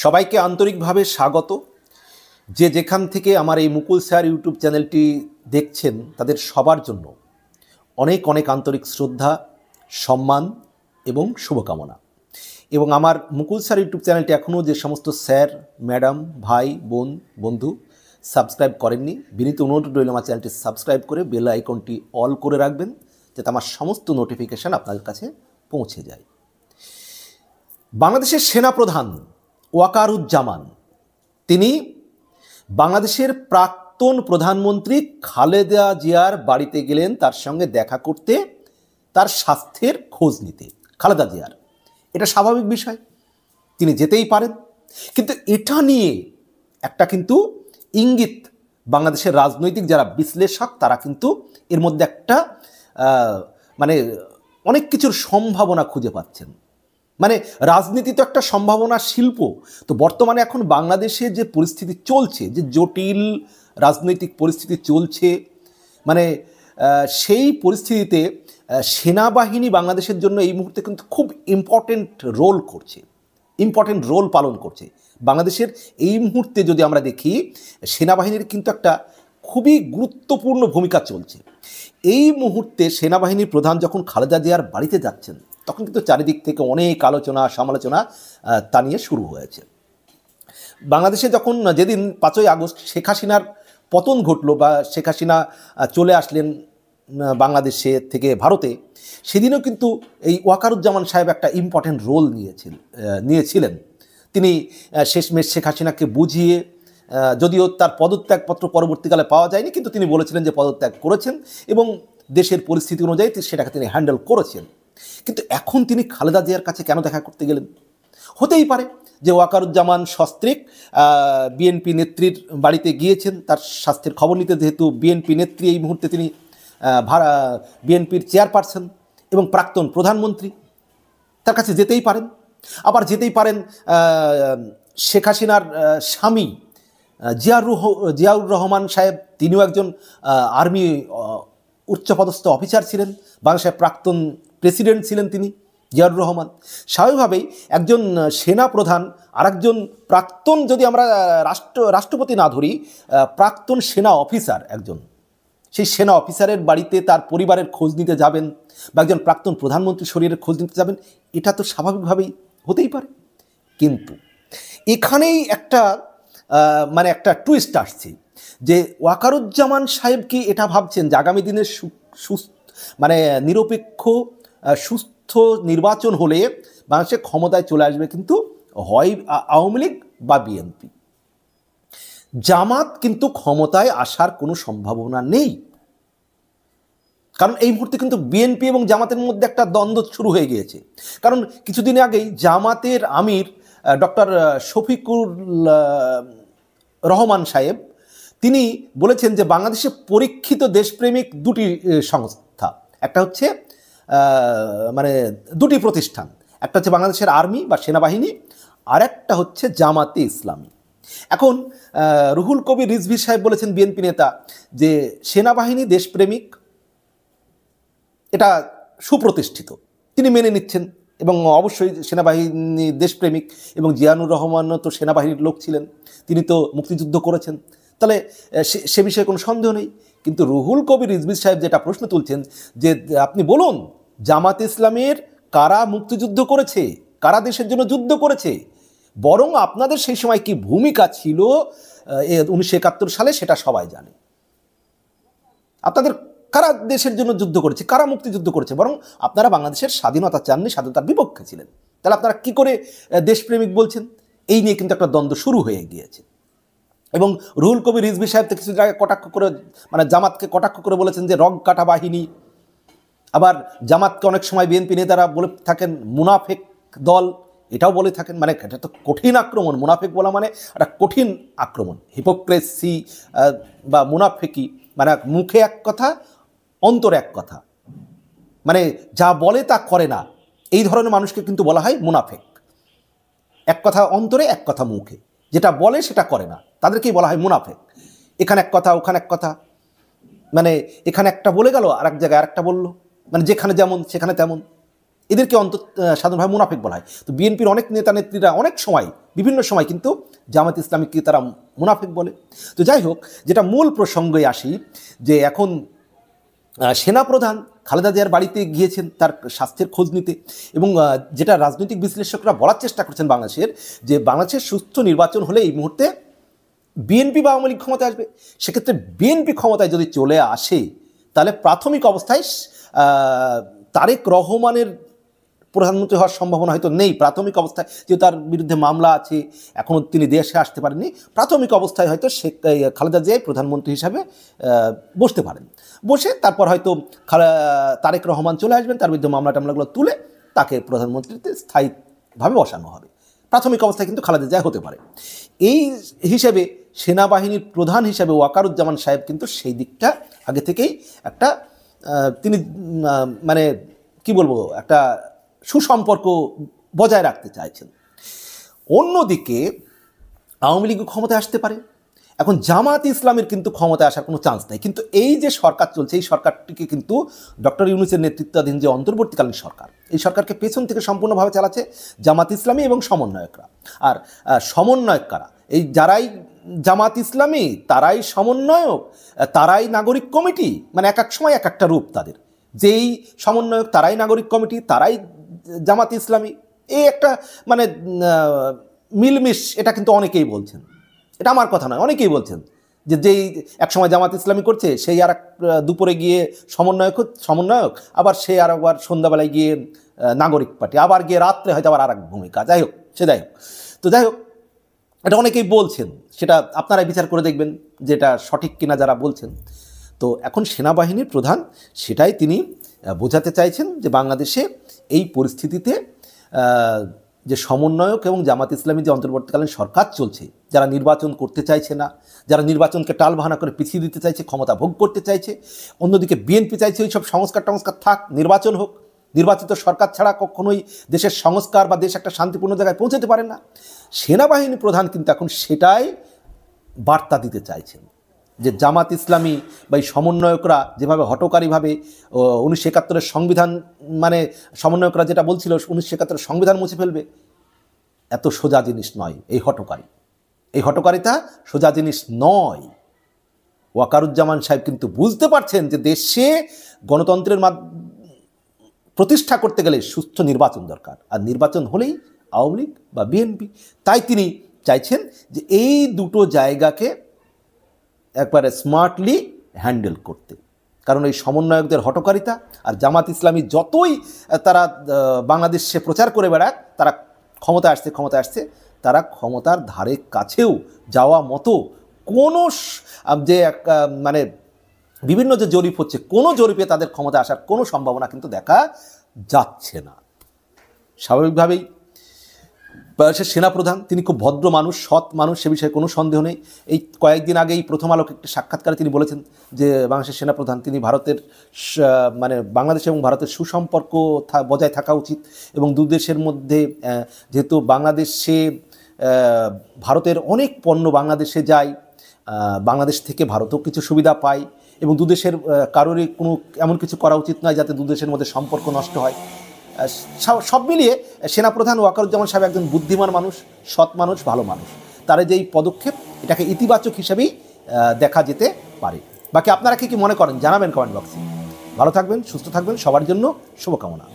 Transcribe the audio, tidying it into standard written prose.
সবাইকে আন্তরিকভাবে স্বাগত। যে যেখান থেকে আমার এই মুকুল স্যার ইউটিউব চ্যানেলটি দেখছেন তাদের সবার জন্য অনেক অনেক আন্তরিক শ্রদ্ধা, সম্মান এবং শুভকামনা। এবং আমার মুকুল স্যার ইউটিউব চ্যানেলটি এখনও যে সমস্ত স্যার, ম্যাডাম, ভাই, বোন, বন্ধু সাবস্ক্রাইব করেননি, বিনীত অনুরোধ রইল আমার চ্যানেলটি সাবস্ক্রাইব করে বেল আইকনটি অল করে রাখবেন, যাতে আমার সমস্ত নোটিফিকেশান আপনাদের কাছে পৌঁছে যায়। বাংলাদেশের সেনাপ্রধান ওয়াকারুজ্জামান তিনি বাংলাদেশের প্রাক্তন প্রধানমন্ত্রী খালেদা জিয়ার বাড়িতে গেলেন তার সঙ্গে দেখা করতে, তার স্বাস্থ্যের খোঁজ নিতে। খালেদা জিয়ার এটা স্বাভাবিক বিষয়, তিনি যেতেই পারেন, কিন্তু এটা নিয়ে একটা কিন্তু ইঙ্গিত বাংলাদেশের রাজনৈতিক যারা বিশ্লেষক তারা কিন্তু এর মধ্যে একটা মানে অনেক কিছুর সম্ভাবনা খুঁজে পাচ্ছেন। মানে রাজনীতি তো একটা সম্ভাবনা শিল্প। তো বর্তমানে এখন বাংলাদেশে যে পরিস্থিতি চলছে, যে জটিল রাজনৈতিক পরিস্থিতি চলছে, মানে সেই পরিস্থিতিতে সেনাবাহিনী বাংলাদেশের জন্য এই মুহূর্তে কিন্তু খুব ইম্পর্টেন্ট রোল পালন করছে। বাংলাদেশের এই মুহূর্তে যদি আমরা দেখি, সেনাবাহিনীর কিন্তু একটা খুবই গুরুত্বপূর্ণ ভূমিকা চলছে। এই মুহূর্তে সেনাবাহিনীর প্রধান যখন খালেদা জিয়ার বাড়িতে যাচ্ছেন, তখন কিন্তু চারিদিক থেকে অনেক আলোচনা সমালোচনা তা নিয়ে শুরু হয়েছে। বাংলাদেশে যখন যেদিন 5ই আগস্ট শেখ হাসিনার পতন ঘটল বা শেখ হাসিনা চলে আসলেন বাংলাদেশে থেকে ভারতে, সেদিনও কিন্তু এই ওয়াকারুজ্জামান সাহেব একটা ইম্পর্টেন্ট রোল নিয়েছিলেন। তিনি শেষমেশ শেখ হাসিনাকে বুঝিয়ে, যদিও তার পদত্যাগপত্র পরবর্তীকালে পাওয়া যায়নি, কিন্তু তিনি বলেছিলেন যে পদত্যাগ করেছেন এবং দেশের পরিস্থিতি অনুযায়ী সেটাকে তিনি হ্যান্ডেল করেছেন। কিন্তু এখন তিনি খালেদা জিয়ার কাছে কেন দেখা করতে গেলেন? হতেই পারে যে ওয়াকারুজ্জামান সস্ত্রীক বিএনপি নেত্রীর বাড়িতে গিয়েছেন তার স্বাস্থ্যের খবর নিতে, যেহেতু বিএনপি নেত্রী এই মুহূর্তে তিনি বিএনপির চেয়ারপারসন এবং প্রাক্তন প্রধানমন্ত্রী, তার কাছে যেতেই পারেন। আবার যেতেই পারেন শেখ হাসিনার স্বামী জিয়াউর রহমান সাহেব, তিনিও একজন আর্মি উচ্চপদস্থ অফিসার ছিলেন, বাংলাদেশের প্রাক্তন প্রেসিডেন্ট ছিলেন তিনি জিয়াউর রহমান। স্বাভাবিকভাবেই একজন সেনা প্রধান আর একজন প্রাক্তন, যদি আমরা রাষ্ট্রপতি না ধরি, প্রাক্তন সেনা অফিসার, একজন সেই সেনা অফিসারের বাড়িতে তার পরিবারের খোঁজ নিতে যাবেন বা একজন প্রাক্তন প্রধানমন্ত্রীর শরীরের খোঁজ নিতে যাবেন, এটা তো স্বাভাবিকভাবেই হতেই পারে। কিন্তু এখানেই একটা একটা টুইস্ট আসছে যে ওয়াকারুজ্জামান সাহেব কি এটা ভাবছেন যে আগামী দিনের নিরপেক্ষ সুস্থ নির্বাচন হলে বাংলাদেশে ক্ষমতায় চলে আসবে কিন্তু হয় আওয়ামী লীগ বা বিএনপি। জামাত কিন্তু ক্ষমতায় আসার কোনো সম্ভাবনা নেই, কারণ এই মুহূর্তে কিন্তু বিএনপি এবং জামাতের মধ্যে একটা দ্বন্দ্ব শুরু হয়ে গিয়েছে। কারণ কিছুদিন আগেই জামাতের আমির ডক্টর শফিকুর রহমান সাহেব তিনি বলেছেন যে বাংলাদেশে পরীক্ষিত দেশপ্রেমিক দুটি সংস্থা, একটা হচ্ছে দুটি প্রতিষ্ঠান, একটা হচ্ছে বাংলাদেশের আর্মি বা সেনাবাহিনী, আর একটা হচ্ছে জামাতে ইসলামী। এখন রুহুল কবির রিজভী সাহেব বলেছেন, বিএনপি নেতা, যে সেনাবাহিনী দেশপ্রেমিক, এটা সুপ্রতিষ্ঠিত, তিনি মেনে নিচ্ছেন এবং অবশ্যই সেনাবাহিনী দেশপ্রেমিক, এবং জিয়ানুর রহমানও তো সেনাবাহিনীর লোক ছিলেন, তিনি তো মুক্তিযুদ্ধ করেছেন, তাহলে সে বিষয়ে কোনো সন্দেহ নেই। কিন্তু রুহুল কবির রিজভী সাহেব যেটা প্রশ্ন তুলছেন যে আপনি বলুন, জামাত ইসলামের কারা মুক্তিযুদ্ধ করেছে, কারা দেশের জন্য যুদ্ধ করেছে, বরং আপনাদের সেই সময় কি ভূমিকা ছিল 1971 সালে সেটা সবাই জানে। আপনাদের কারা দেশের জন্য যুদ্ধ করেছে, কারা মুক্তিযুদ্ধ করেছে, বরং আপনারা বাংলাদেশের স্বাধীনতা চাননি, স্বাধীনতার বিপক্ষে ছিলেন, তাহলে আপনারা কি করে দেশপ্রেমিক বলছেন? এই নিয়ে কিন্তু একটা দ্বন্দ্ব শুরু হয়ে গিয়েছে। এবং রুহুল কবির রিজভী সাহেব তো কিছু জায়গায় কটাক্ষ করে, জামাতকে কটাক্ষ করে বলেছেন যে রগ কাটা বাহিনী। আবার জামাতকে অনেক সময় বিএনপি নেতারা বলে থাকেন মুনাফেক দল, এটাও বলে থাকেন। এটা তো কঠিন আক্রমণ, মুনাফেক বলা মানে একটা কঠিন আক্রমণ, হিপোক্রেসি বা মুনাফেকি, মুখে এক কথা অন্তরে এক কথা, যা বলে তা করে না, এই ধরনের মানুষকে কিন্তু বলা হয় মুনাফেক। এক কথা অন্তরে, এক কথা মুখে, যেটা বলে সেটা করে না, তাদেরকেই বলা হয় মুনাফেক। এখানে এক কথা ওখানে এক কথা, এখানে একটা বলে গেল আর এক জায়গায় আরেকটা বললো, যেখানে যেমন সেখানে তেমন। এদেরকে সাধারণভাবে মুনাফিক বলা হয়। তো বিএনপির অনেক নেতা নেত্রীরা অনেক সময় বিভিন্ন সময় কিন্তু জামাত ইসলামীকে তারা মুনাফিক বলে। তো যাই হোক, যেটা মূল প্রসঙ্গে আসি, যে এখন সেনাপ্রধান খালেদা জিয়ার বাড়িতে গিয়েছেন তার স্বাস্থ্যের খোঁজ নিতে, এবং যেটা রাজনৈতিক বিশ্লেষকরা বলার চেষ্টা করছেন বাংলাদেশের, যে বাংলাদেশের সুস্থ নির্বাচন হলে এই মুহূর্তে বিএনপি বা আওয়ামী লীগ ক্ষমতায় আসবে। সেক্ষেত্রে বিএনপি ক্ষমতায় যদি চলে আসে, তাহলে প্রাথমিক অবস্থায় তারেক রহমানের প্রধানমন্ত্রী হওয়ার সম্ভাবনা হয়তো নেই। প্রাথমিক অবস্থায় যেহেতু তার বিরুদ্ধে মামলা আছে, এখনও তিনি দেশে আসতে পারেননি, প্রাথমিক অবস্থায় হয়তো খালেদা জিয়া প্রধানমন্ত্রী হিসাবে বসতে পারেন। বসে তারপর হয়তো তারেক রহমান চলে আসবেন, তার বিরুদ্ধে মামলা টামলাগুলো তুলে তাকে প্রধানমন্ত্রীতে স্থায়ীভাবে বসানো হবে। প্রাথমিক অবস্থায় কিন্তু খালেদা জিয়া হতে পারে। এই হিসেবে সেনাবাহিনীর প্রধান হিসেবে ওয়াকারুজ্জামান সাহেব কিন্তু সেই দিকটা আগে থেকেই একটা তিনি মানে কি বলবো, একটা সুসম্পর্ক বজায় রাখতে চাইছেন। অন্যদিকে আওয়ামী লীগ ক্ষমতায় আসতে পারে। এখন জামাত ইসলামের কিন্তু ক্ষমতায় আসার কোনো চান্স নেই। কিন্তু এই যে সরকার চলছে, এই সরকারটিকে কিন্তু ডক্টর ইউনূসের নেতৃত্বাধীন যে অন্তর্বর্তীকালীন সরকার, এই সরকারকে পেছন থেকে সম্পূর্ণভাবে চালাচ্ছে জামাত ইসলামী এবং সমন্বয়করা। আর সমন্বয়ক কারা? এই যারাই জামাত ইসলামী, তারাই সমন্বয়ক, তারাই নাগরিক কমিটি, মানে এক এক সময় এক একটা রূপ তাদের। যেই সমন্বয়ক তারাই নাগরিক কমিটি, তারাই জামাত ইসলামী, এই একটা মানে মিলমিশ। এটা কিন্তু অনেকেই বলছেন, এটা আমার কথা নয়, অনেকেই বলছেন যে যেই একসময় জামাত ইসলামী করছে, সেই আর এক দুপুরে গিয়ে সমন্বয়ক, আবার সে আর একবার সন্ধ্যাবেলায় গিয়ে নাগরিক পার্টি, আবার গিয়ে রাত্রে হয়তো আবার আর এক ভূমিকা। যাই হোক, তো যাই হোক, এটা অনেকেই বলছেন, সেটা আপনারাই বিচার করে দেখবেন যে এটা সঠিক কিনা যারা বলছেন। তো এখন সেনাবাহিনীর প্রধান সেটাই তিনি বোঝাতে চাইছেন যে বাংলাদেশে এই পরিস্থিতিতে যে সমন্বয়ক এবং জামাত ইসলামী যে অন্তর্বর্তীকালীন সরকার চলছে, যারা নির্বাচন করতে চাইছে না, যারা নির্বাচনকে টালবাহানা করে পিছিয়ে দিতে চাইছে, ক্ষমতা ভোগ করতে চাইছে, অন্যদিকে বিএনপি চাইছে ওই সব সংস্কার থাক, নির্বাচন হোক। নির্বাচিত সরকার ছাড়া কখনোই দেশের সংস্কার বা দেশ একটা শান্তিপূর্ণ জায়গায় পৌঁছাতে পারে না। সেনাবাহিনী প্রধান কিন্তু এখন সেটাই বার্তা দিতে চাইছেন, যে জামাত ইসলামী বা এই সমন্বয়করা যেভাবে হঠকারীভাবে 1971-এর সংবিধান, মানে সমন্বয়করা যেটা বলছিল 1971-এর সংবিধান মুছে ফেলবে, এত সোজা জিনিস নয় এই হঠকারিতা সোজা জিনিস নয়। ওয়াকারুজ্জামান সাহেব কিন্তু বুঝতে পারছেন যে দেশে গণতন্ত্রের প্রতিষ্ঠা করতে গেলে সুস্থ নির্বাচন দরকার, আর নির্বাচন হলেই আওয়ামী লীগ বা বিএনপি। তাই তিনি চাইছেন যে এই দুটো জায়গাকে একবারে স্মার্টলি হ্যান্ডেল করতে। কারণ এই সমন্বয়কদের হঠকারিতা আর জামাত ইসলামী যতই তারা বাংলাদেশে প্রচার করে বেড়ায় তারা ক্ষমতায় আসছে, তারা ক্ষমতার ধারে কাছেও যাওয়া মতো কোনো যে মানে বিভিন্ন যে জরিপ হচ্ছে, কোনো জরিপে তাদের ক্ষমতায় আসার কোনো সম্ভাবনা কিন্তু দেখা যাচ্ছে না। স্বাভাবিকভাবেই সে সেনাপ্রধান, তিনি খুব ভদ্র মানুষ, সৎ মানুষ, সে বিষয়ে কোনো সন্দেহ নেই। এই কয়েকদিন আগেই প্রথম আলোকে একটি সাক্ষাৎকারে তিনি বলেছেন যে বাংলাদেশের সেনাপ্রধান, তিনি ভারতের মানে বাংলাদেশ এবং ভারতের সুসম্পর্ক বজায় থাকা উচিত, এবং দু দেশের মধ্যে যেহেতু বাংলাদেশে ভারতের অনেক পণ্য বাংলাদেশে যায়, বাংলাদেশ থেকে ভারতও কিছু সুবিধা পায়, এবং দু দেশের কারোরই কোনো এমন কিছু করা উচিত নয় যাতে দু দেশের মধ্যে সম্পর্ক নষ্ট হয়। সব মিলিয়ে সেনাপ্রধান ওয়াকারুজ্জামান সাহেব একজন বুদ্ধিমান মানুষ, সৎ মানুষ, ভালো মানুষ। তার যে এই পদক্ষেপ, এটাকে ইতিবাচক হিসেবেই দেখা যেতে পারে। বাকি আপনারা কি মনে করেন জানাবেন কমেন্ট বক্সে। ভালো থাকবেন, সুস্থ থাকবেন, সবার জন্য শুভকামনা।